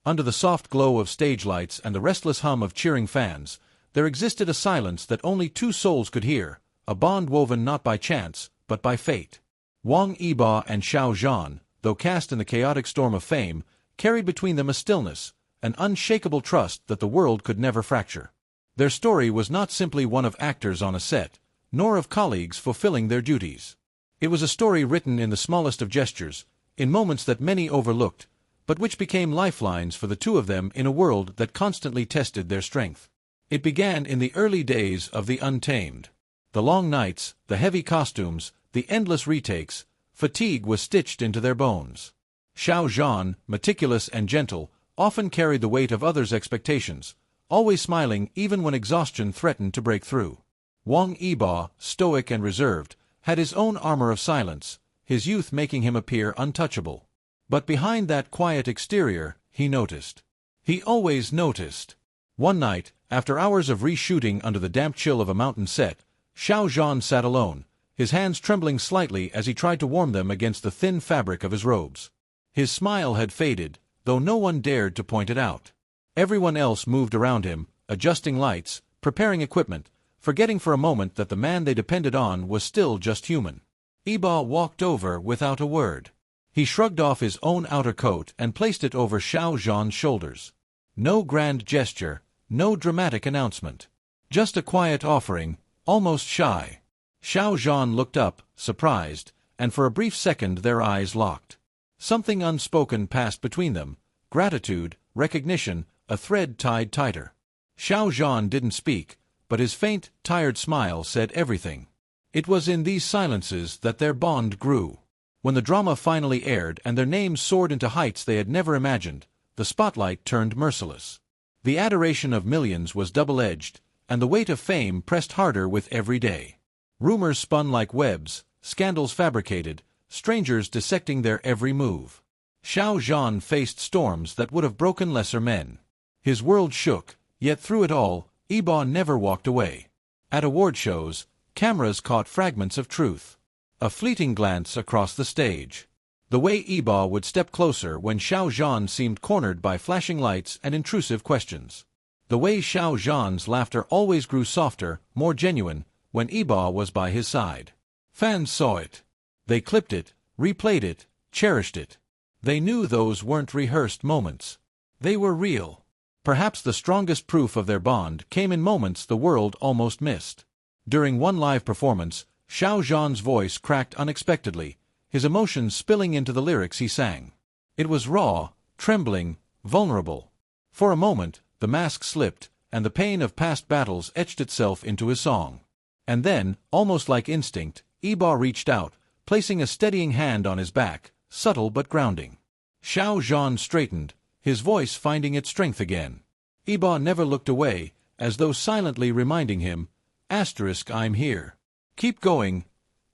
Under the soft glow of stage lights and the restless hum of cheering fans, there existed a silence that only two souls could hear, a bond woven not by chance, but by fate. Wang Yibo and Xiao Zhan, though cast in the chaotic storm of fame, carried between them a stillness, an unshakable trust that the world could never fracture. Their story was not simply one of actors on a set, nor of colleagues fulfilling their duties. It was a story written in the smallest of gestures, in moments that many overlooked, but which became lifelines for the two of them in a world that constantly tested their strength. It began in the early days of The Untamed. The long nights, the heavy costumes, the endless retakes, fatigue was stitched into their bones. Xiao Zhan, meticulous and gentle, often carried the weight of others' expectations, always smiling even when exhaustion threatened to break through. Wang Yibo, stoic and reserved, had his own armor of silence, his youth making him appear untouchable. But behind that quiet exterior, he noticed. He always noticed. One night, after hours of reshooting under the damp chill of a mountain set, Xiao Zhan sat alone, his hands trembling slightly as he tried to warm them against the thin fabric of his robes. His smile had faded, though no one dared to point it out. Everyone else moved around him, adjusting lights, preparing equipment, forgetting for a moment that the man they depended on was still just human. Yibo walked over without a word. He shrugged off his own outer coat and placed it over Xiao Zhan's shoulders. No grand gesture, no dramatic announcement. Just a quiet offering, almost shy. Xiao Zhan looked up, surprised, and for a brief second their eyes locked. Something unspoken passed between them, gratitude, recognition, a thread tied tighter. Xiao Zhan didn't speak, but his faint, tired smile said everything. It was in these silences that their bond grew. When the drama finally aired and their names soared into heights they had never imagined, the spotlight turned merciless. The adoration of millions was double-edged, and the weight of fame pressed harder with every day. Rumors spun like webs, scandals fabricated, strangers dissecting their every move. Xiao Zhan faced storms that would have broken lesser men. His world shook, yet through it all, Yibo never walked away. At award shows, cameras caught fragments of truth. A fleeting glance across the stage. The way Yibo would step closer when Xiao Zhan seemed cornered by flashing lights and intrusive questions. The way Xiao Zhan's laughter always grew softer, more genuine, when Yibo was by his side. Fans saw it. They clipped it, replayed it, cherished it. They knew those weren't rehearsed moments. They were real. Perhaps the strongest proof of their bond came in moments the world almost missed. During one live performance, Xiao Zhan's voice cracked unexpectedly, his emotions spilling into the lyrics he sang. It was raw, trembling, vulnerable. For a moment, the mask slipped, and the pain of past battles etched itself into his song. And then, almost like instinct, Yibo reached out, placing a steadying hand on his back, subtle but grounding. Xiao Zhan straightened, his voice finding its strength again. Yibo never looked away, as though silently reminding him, "I'm here. Keep going,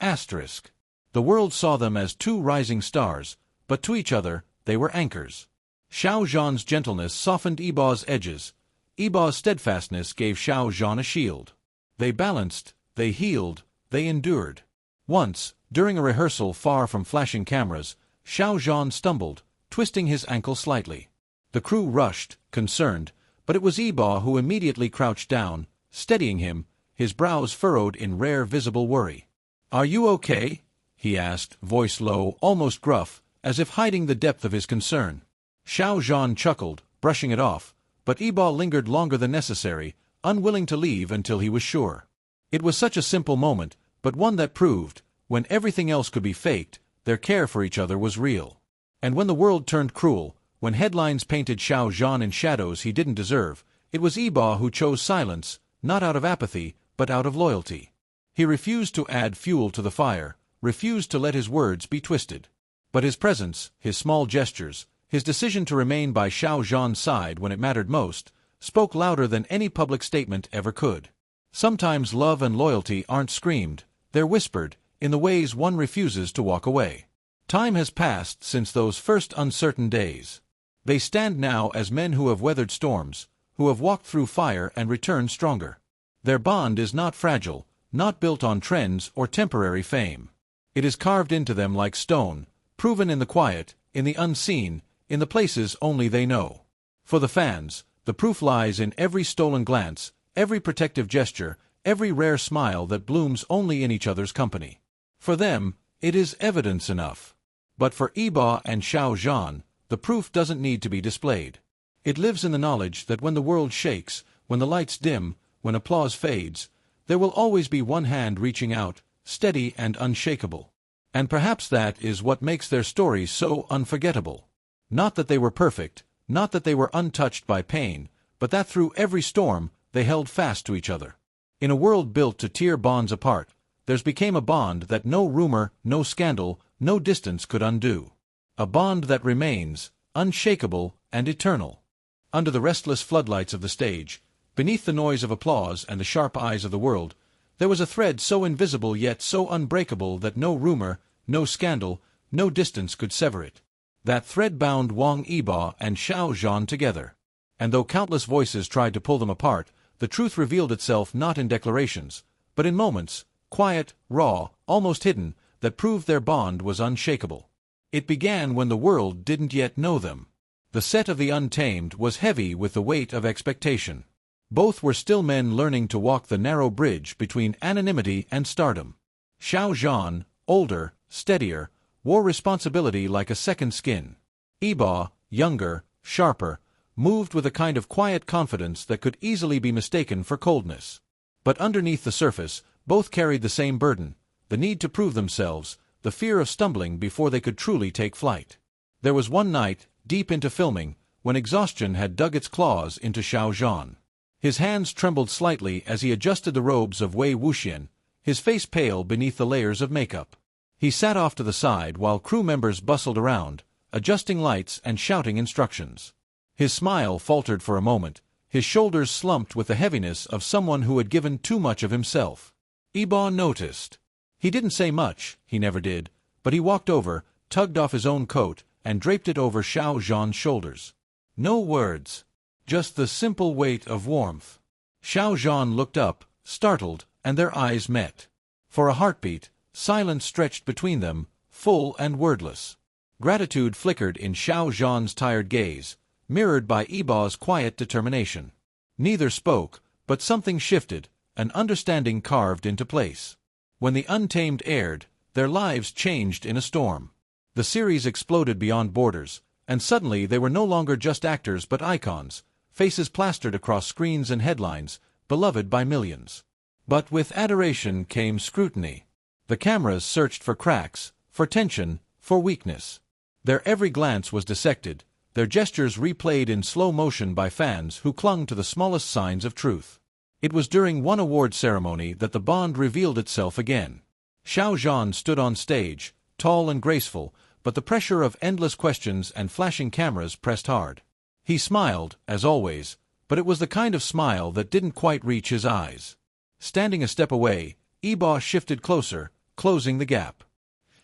asterisk." The world saw them as two rising stars, but to each other, they were anchors. Xiao Zhan's gentleness softened Yibo's edges. Yibo's steadfastness gave Xiao Zhan a shield. They balanced, they healed, they endured. Once, during a rehearsal far from flashing cameras, Xiao Zhan stumbled, twisting his ankle slightly. The crew rushed, concerned, but it was Yibo who immediately crouched down, steadying him, his brows furrowed in rare visible worry. "Are you okay?" he asked, voice low, almost gruff, as if hiding the depth of his concern. Xiao Zhan chuckled, brushing it off, but Yibo lingered longer than necessary, unwilling to leave until he was sure. It was such a simple moment, but one that proved, when everything else could be faked, their care for each other was real. And when the world turned cruel, when headlines painted Xiao Zhan in shadows he didn't deserve, it was Yibo who chose silence, not out of apathy, but out of loyalty. He refused to add fuel to the fire, refused to let his words be twisted. But his presence, his small gestures, his decision to remain by Xiao Zhan's side when it mattered most, spoke louder than any public statement ever could. Sometimes love and loyalty aren't screamed, they're whispered, in the ways one refuses to walk away. Time has passed since those first uncertain days. They stand now as men who have weathered storms, who have walked through fire and returned stronger. Their bond is not fragile, not built on trends or temporary fame. It is carved into them like stone, proven in the quiet, in the unseen, in the places only they know. For the fans, the proof lies in every stolen glance, every protective gesture, every rare smile that blooms only in each other's company. For them, it is evidence enough. But for Yibo and Xiao Zhan, the proof doesn't need to be displayed. It lives in the knowledge that when the world shakes, when the lights dim, when applause fades, there will always be one hand reaching out, steady and unshakable. And perhaps that is what makes their stories so unforgettable. Not that they were perfect, not that they were untouched by pain, but that through every storm, they held fast to each other. In a world built to tear bonds apart, theirs became a bond that no rumor, no scandal, no distance could undo. A bond that remains, unshakable and eternal. Under the restless floodlights of the stage, beneath the noise of applause and the sharp eyes of the world, there was a thread so invisible yet so unbreakable that no rumor, no scandal, no distance could sever it. That thread bound Wang Yibo and Xiao Zhan together. And though countless voices tried to pull them apart, the truth revealed itself not in declarations, but in moments, quiet, raw, almost hidden, that proved their bond was unshakable. It began when the world didn't yet know them. The set of The Untamed was heavy with the weight of expectation. Both were still men learning to walk the narrow bridge between anonymity and stardom. Xiao Zhan, older, steadier, wore responsibility like a second skin. Yibo, younger, sharper, moved with a kind of quiet confidence that could easily be mistaken for coldness. But underneath the surface, both carried the same burden, the need to prove themselves, the fear of stumbling before they could truly take flight. There was one night, deep into filming, when exhaustion had dug its claws into Xiao Zhan. His hands trembled slightly as he adjusted the robes of Wei Wuxian, his face pale beneath the layers of makeup. He sat off to the side while crew members bustled around, adjusting lights and shouting instructions. His smile faltered for a moment, his shoulders slumped with the heaviness of someone who had given too much of himself. Yibo noticed. He didn't say much, he never did, but he walked over, tugged off his own coat, and draped it over Xiao Zhan's shoulders. No words. Just the simple weight of warmth. Xiao Zhan looked up, startled, and their eyes met. For a heartbeat, silence stretched between them, full and wordless. Gratitude flickered in Xiao Zhan's tired gaze, mirrored by Yibo's quiet determination. Neither spoke, but something shifted, an understanding carved into place. When The Untamed aired, their lives changed in a storm. The series exploded beyond borders, and suddenly they were no longer just actors but icons, faces plastered across screens and headlines, beloved by millions. But with adoration came scrutiny. The cameras searched for cracks, for tension, for weakness. Their every glance was dissected, their gestures replayed in slow motion by fans who clung to the smallest signs of truth. It was during one award ceremony that the bond revealed itself again. Xiao Zhan stood on stage, tall and graceful, but the pressure of endless questions and flashing cameras pressed hard. He smiled, as always, but it was the kind of smile that didn't quite reach his eyes. Standing a step away, Yibo shifted closer, closing the gap.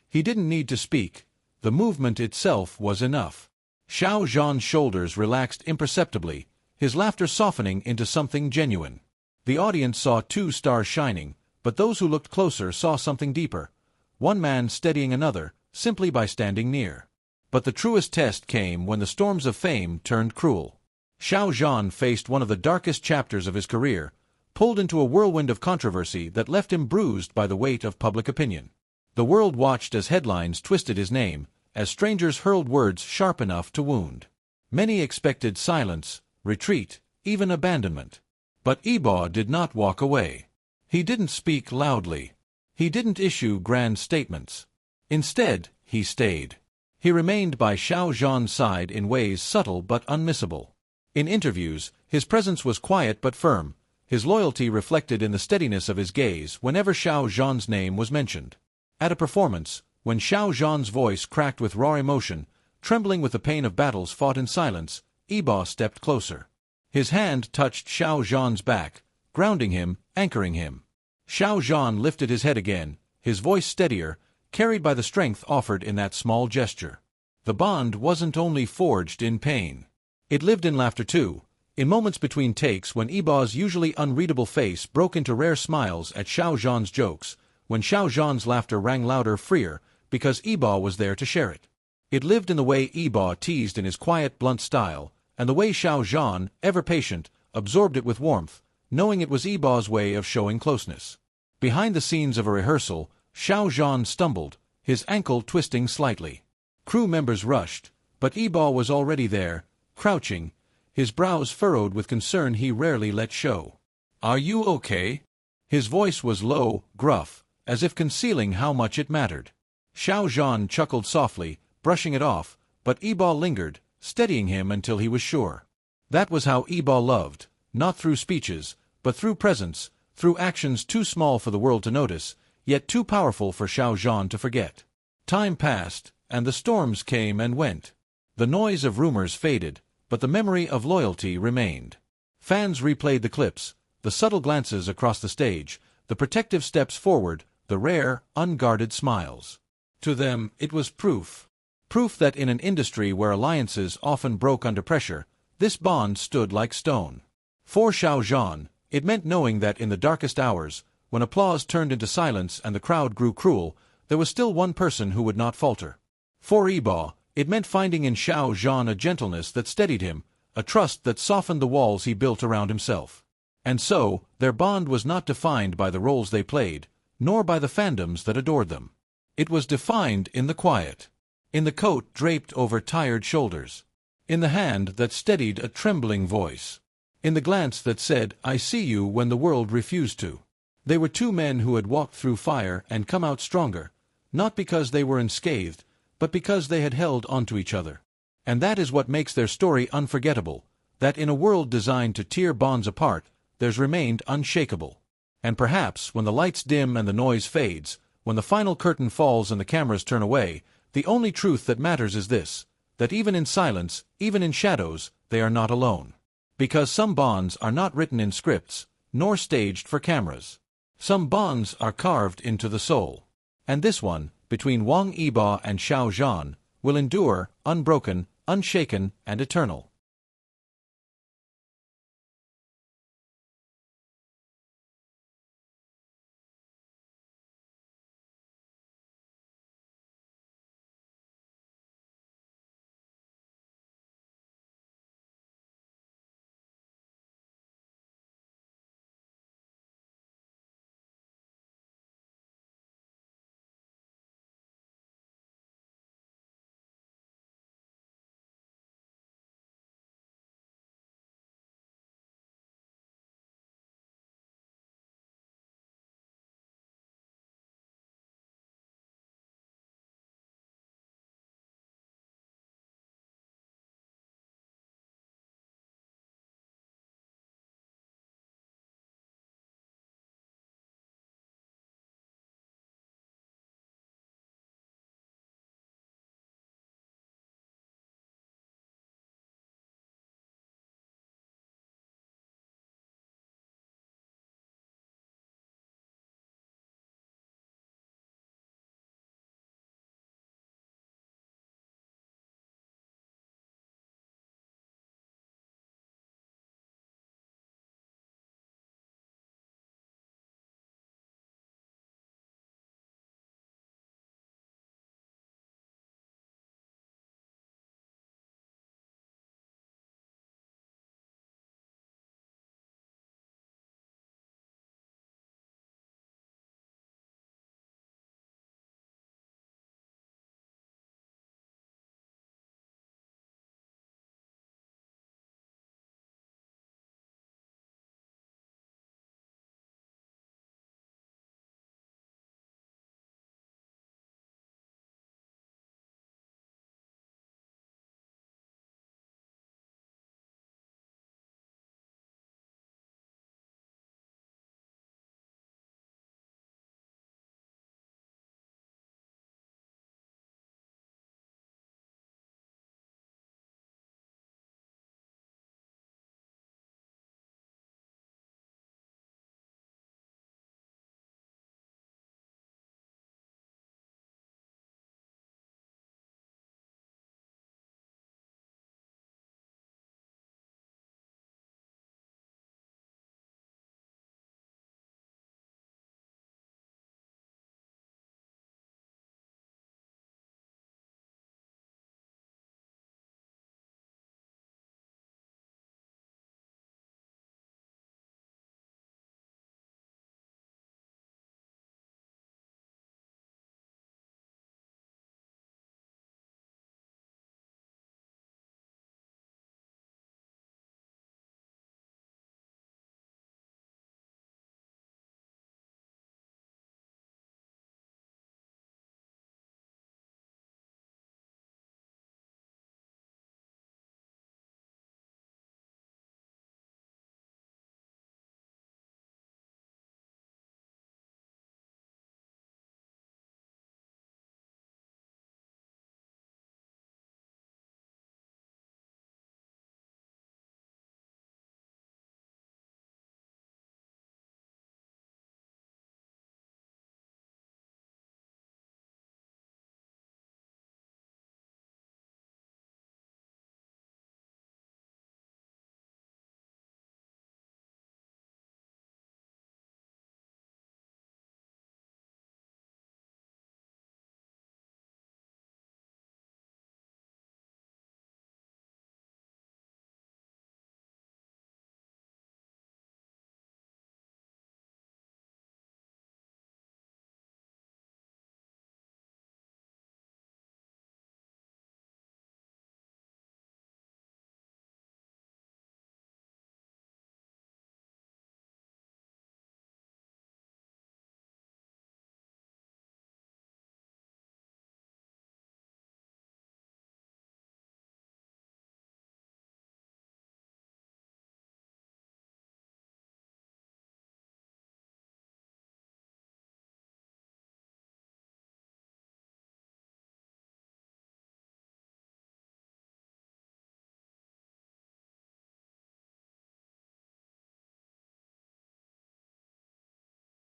He didn't need to speak. The movement itself was enough. Xiao Zhan's shoulders relaxed imperceptibly, his laughter softening into something genuine. The audience saw two stars shining, but those who looked closer saw something deeper. One man steadying another, simply by standing near. But the truest test came when the storms of fame turned cruel. Xiao Zhan faced one of the darkest chapters of his career, pulled into a whirlwind of controversy that left him bruised by the weight of public opinion. The world watched as headlines twisted his name, as strangers hurled words sharp enough to wound. Many expected silence, retreat, even abandonment. But Yibo did not walk away. He didn't speak loudly. He didn't issue grand statements. Instead, he stayed. He remained by Xiao Zhan's side in ways subtle but unmissable. In interviews, his presence was quiet but firm, his loyalty reflected in the steadiness of his gaze whenever Xiao Zhan's name was mentioned. At a performance, when Xiao Zhan's voice cracked with raw emotion, trembling with the pain of battles fought in silence, Yibo stepped closer. His hand touched Xiao Zhan's back, grounding him, anchoring him. Xiao Zhan lifted his head again, his voice steadier, carried by the strength offered in that small gesture. The bond wasn't only forged in pain. It lived in laughter too, in moments between takes when Yibo's usually unreadable face broke into rare smiles at Xiao Zhan's jokes, when Xiao Zhan's laughter rang louder, freer, because Yibo was there to share it. It lived in the way Yibo teased in his quiet, blunt style, and the way Xiao Zhan, ever patient, absorbed it with warmth, knowing it was Yibo's way of showing closeness. Behind the scenes of a rehearsal, Xiao Zhan stumbled, his ankle twisting slightly. Crew members rushed, but Yibo was already there, crouching, his brows furrowed with concern he rarely let show. "Are you okay?" His voice was low, gruff, as if concealing how much it mattered. Xiao Zhan chuckled softly, brushing it off, but Yibo lingered, steadying him until he was sure. That was how Yibo loved, not through speeches, but through presence, through actions too small for the world to notice, yet too powerful for Xiao Zhan to forget. Time passed, and the storms came and went. The noise of rumors faded, but the memory of loyalty remained. Fans replayed the clips, the subtle glances across the stage, the protective steps forward, the rare, unguarded smiles. To them, it was proof. Proof that in an industry where alliances often broke under pressure, this bond stood like stone. For Xiao Zhan, it meant knowing that in the darkest hours, when applause turned into silence and the crowd grew cruel, there was still one person who would not falter. For Yibo, it meant finding in Xiao Zhan a gentleness that steadied him, a trust that softened the walls he built around himself. And so, their bond was not defined by the roles they played, nor by the fandoms that adored them. It was defined in the quiet. In the coat draped over tired shoulders. In the hand that steadied a trembling voice. In the glance that said, "I see you," when the world refused to. They were two men who had walked through fire and come out stronger, not because they were unscathed, but because they had held onto each other. And that is what makes their story unforgettable, that in a world designed to tear bonds apart, theirs remained unshakable. And perhaps, when the lights dim and the noise fades, when the final curtain falls and the cameras turn away, the only truth that matters is this, that even in silence, even in shadows, they are not alone. Because some bonds are not written in scripts, nor staged for cameras. Some bonds are carved into the soul. And this one, between Wang Yibo and Xiao Zhan, will endure, unbroken, unshaken, and eternal.